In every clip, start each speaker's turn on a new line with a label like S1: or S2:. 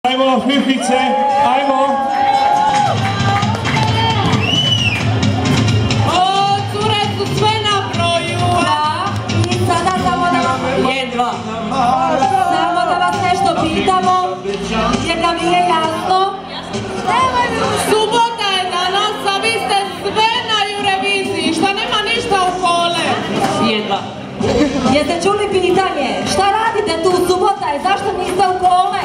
S1: Ajmo, Fifice, ajmo!
S2: O, cure su sve na broju!
S3: Da, i sada samo da vam...
S2: Jedva!
S3: Samo da vas nešto pitamo, jer nam nije jasno.
S2: Subota je danas, a vi ste sve na Eureviziji, šta nema ništa u kole! Jedva!
S3: Jeste čuli pitanje? Šta radite tu, subota je, zašto niste u kole?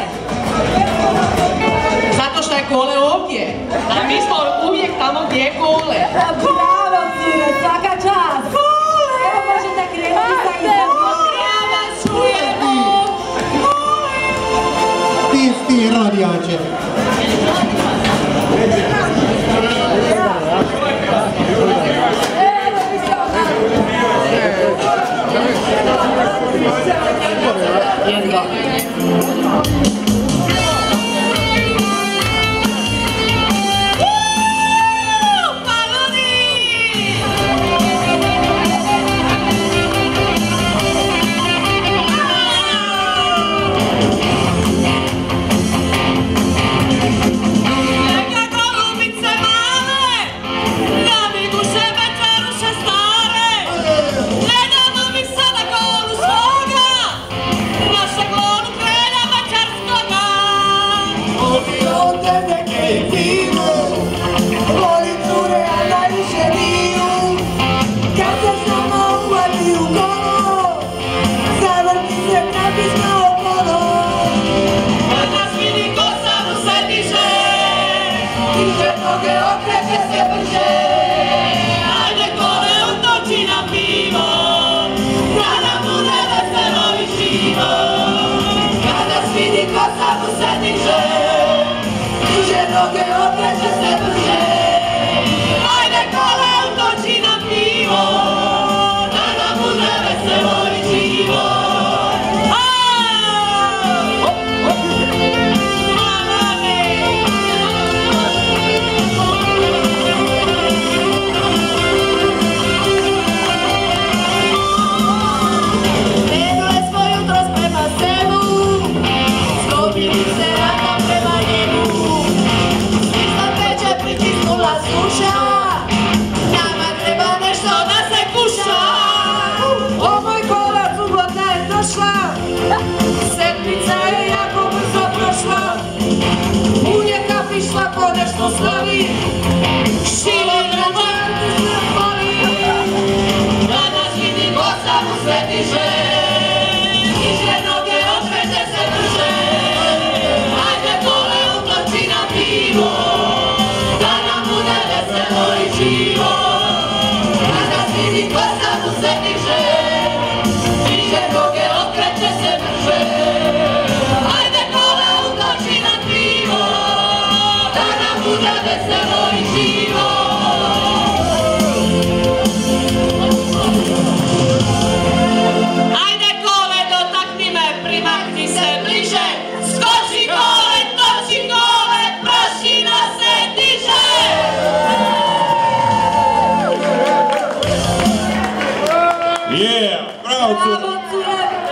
S2: Zato što je kole ovdje, a mi smo uvijek tamo gdje je kole.
S3: Bravo, cure, svaka čast! Evo možete krenuti sa izborom.
S2: Ja vas čujemo!
S4: Ti radijače.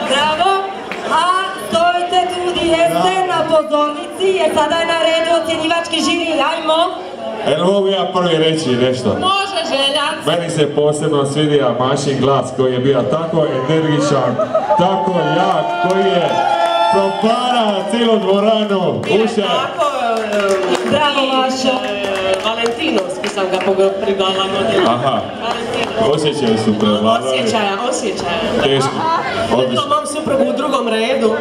S3: Bravo, a stojite tu gdje jeste na pozornici, jer sada je na redu ocjenjivački žiri, ajmo.
S1: Jel mogu ja prvi reći nešto?
S2: Može, Željan!
S1: Meni se posebno svidio Mašin glas koji je bio tako energičan, tako jak, koji je proparao cijelu dvoranu. Uše!
S3: Bravo, Mašo.
S2: Valentinovski sam ga prigala godinu.
S1: Aha, osjećaj su prevladali.
S2: Osjećaja.
S1: Teško.
S2: Odlično, mam suprugu u drugom redu.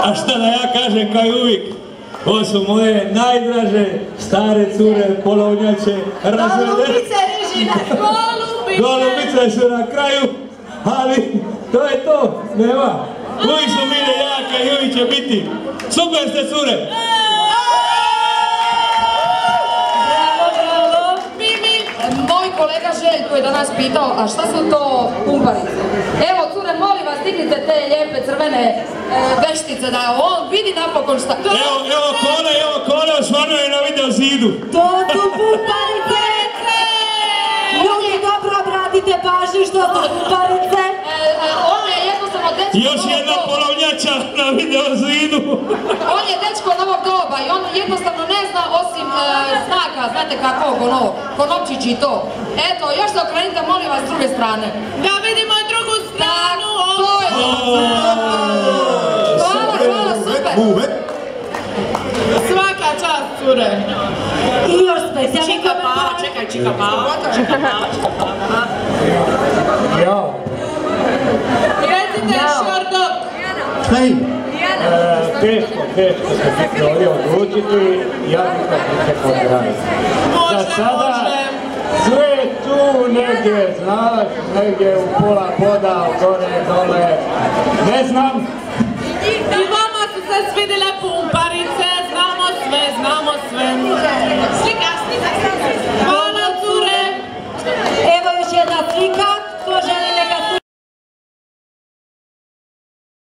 S5: A šta da ja kažem kao i uvijek? Ovo su moje najdraže stare cure, polovnjače, razvedene.
S3: Golubice, Režina.
S5: Golubice su na kraju, ali to je to, nema. Uvijek su bile jake i uvijek će biti. Super ste cure!
S6: Moj kolega Željko je danas pitao, a šta su to pumparice? Evo, cure, molim vas, dignite te lijepe crvene veštice da on vidi napokon šta...
S5: Evo kone osvanuje na video zidu.
S3: To su pumparice! Ljudi, dobro obratite pažnju što su pumparice.
S6: One jednostavno
S5: Još jedna polovnjača na video zidu.
S6: On je dečko novog doba i on jednostavno ne zna osim znaka, znate kakvog, ono, konopčići i to. Eto, još se okrenite, molim vas, s druge strane.
S2: Da vidimo i drugu stranu.
S6: To je hvala, super.
S2: Svaka čast, cure.
S3: I još specijalni komentar.
S2: Čika Pava.
S7: Jao.
S2: Recite Šordok.
S4: Šta im?
S7: Teško se ovdje odlučiti, ja nikad se pozdravim. Za sada sve je tu negdje, znaš, negdje u pola voda, gore, dole, ne znam,